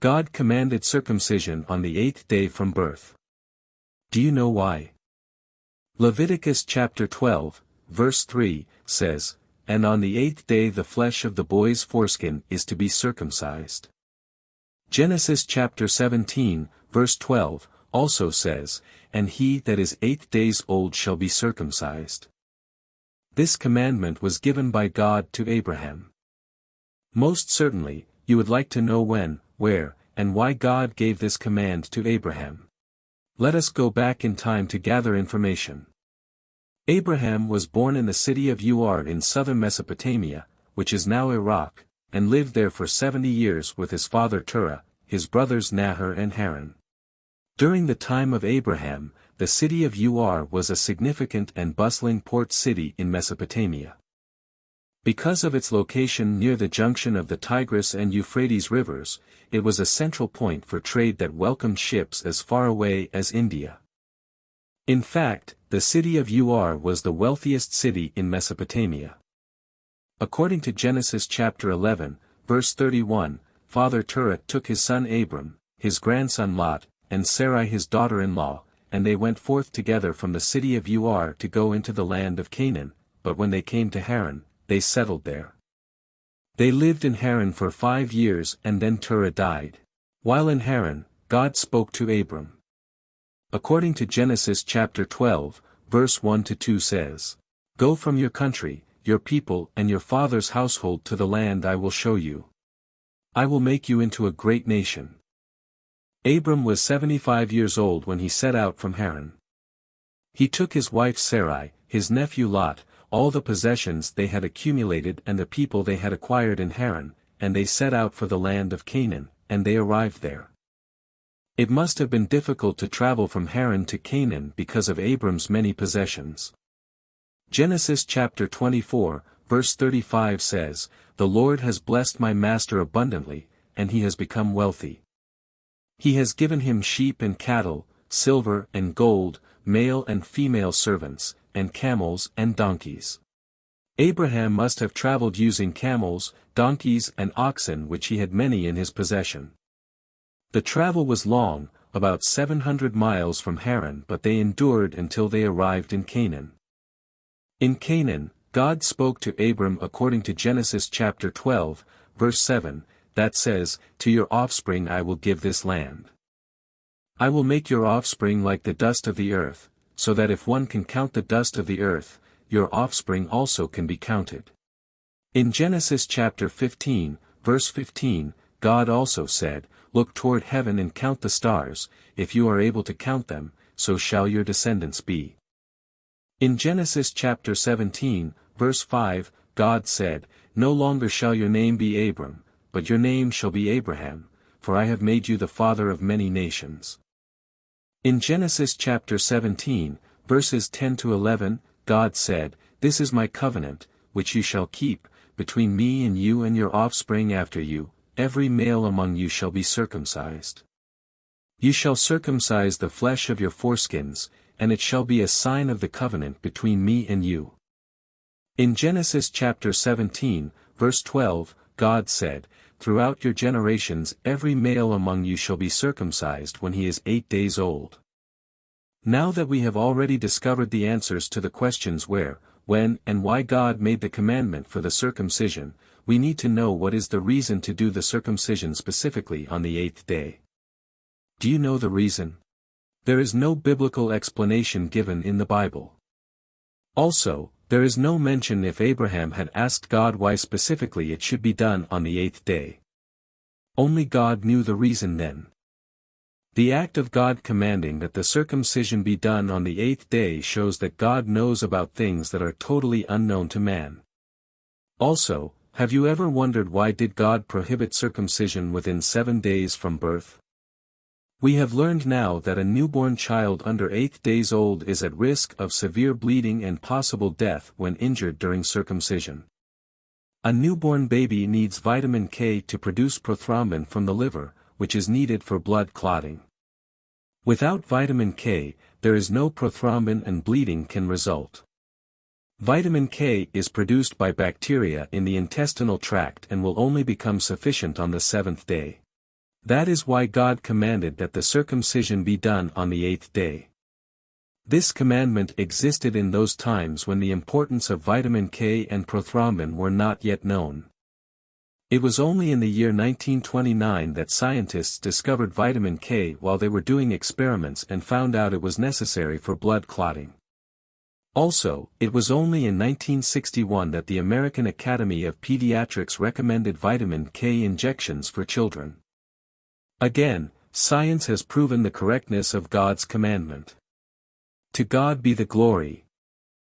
God commanded circumcision on the 8th day from birth. Do you know why? Leviticus chapter 12, verse 3, says, "And on the 8th day the flesh of the boy's foreskin is to be circumcised." Genesis chapter 17, verse 12, also says, "And he that is 8 days old shall be circumcised." This commandment was given by God to Abraham. Most certainly, you would like to know when, where, and why God gave this command to Abraham. Let us go back in time to gather information. Abraham was born in the city of Ur in southern Mesopotamia, which is now Iraq, and lived there for 70 years with his father Terah, his brothers Nahor and Haran. During the time of Abraham, the city of Ur was a significant and bustling port city in Mesopotamia. Because of its location near the junction of the Tigris and Euphrates rivers, it was a central point for trade that welcomed ships as far away as India. In fact, the city of Ur was the wealthiest city in Mesopotamia. According to Genesis chapter 11, verse 31, Father Terah took his son Abram, his grandson Lot, and Sarai his daughter-in-law, and they went forth together from the city of Ur to go into the land of Canaan, but when they came to Haran, they settled there. They lived in Haran for 5 years and then Terah died. While in Haran, God spoke to Abram. According to Genesis chapter 12, verse 1-2 says, "Go from your country, your people and your father's household to the land I will show you. I will make you into a great nation." Abram was 75 years old when he set out from Haran. He took his wife Sarai, his nephew Lot, all the possessions they had accumulated and the people they had acquired in Haran, and they set out for the land of Canaan, and they arrived there. It must have been difficult to travel from Haran to Canaan because of Abram's many possessions. Genesis chapter 24, verse 35 says, "The Lord has blessed my master abundantly, and he has become wealthy. He has given him sheep and cattle, silver and gold, male and female servants, and camels and donkeys." Abraham must have traveled using camels, donkeys and oxen which he had many in his possession. The travel was long, about 700 miles from Haran, but they endured until they arrived in Canaan. In Canaan, God spoke to Abram according to Genesis chapter 12, verse 7, that says, "To your offspring I will give this land. I will make your offspring like the dust of the earth, so that if one can count the dust of the earth, your offspring also can be counted." In Genesis chapter 15, verse 15, God also said, "Look toward heaven and count the stars, if you are able to count them, so shall your descendants be." In Genesis chapter 17, verse 5, God said, "No longer shall your name be Abram, but your name shall be Abraham, for I have made you the father of many nations." In Genesis chapter 17, verses 10-11, God said, "This is my covenant, which you shall keep, between me and you and your offspring after you, every male among you shall be circumcised. You shall circumcise the flesh of your foreskins, and it shall be a sign of the covenant between me and you." In Genesis chapter 17, verse 12, God said, "Throughout your generations every male among you shall be circumcised when he is 8 days old." Now that we have already discovered the answers to the questions where, when, and why God made the commandment for the circumcision, we need to know what is the reason to do the circumcision specifically on the 8th day. Do you know the reason? There is no biblical explanation given in the Bible. Also, there is no mention if Abraham had asked God why specifically it should be done on the 8th day. Only God knew the reason then. The act of God commanding that the circumcision be done on the 8th day shows that God knows about things that are totally unknown to man. Also, have you ever wondered why did God prohibit circumcision within 7 days from birth? We have learned now that a newborn child under 8 days old is at risk of severe bleeding and possible death when injured during circumcision. A newborn baby needs vitamin K to produce prothrombin from the liver, which is needed for blood clotting. Without vitamin K, there is no prothrombin and bleeding can result. Vitamin K is produced by bacteria in the intestinal tract and will only become sufficient on the 7th day. That is why God commanded that the circumcision be done on the 8th day. This commandment existed in those times when the importance of vitamin K and prothrombin were not yet known. It was only in the year 1929 that scientists discovered vitamin K while they were doing experiments and found out it was necessary for blood clotting. Also, it was only in 1961 that the American Academy of Pediatrics recommended vitamin K injections for children. Again, science has proven the correctness of God's commandment. To God be the glory,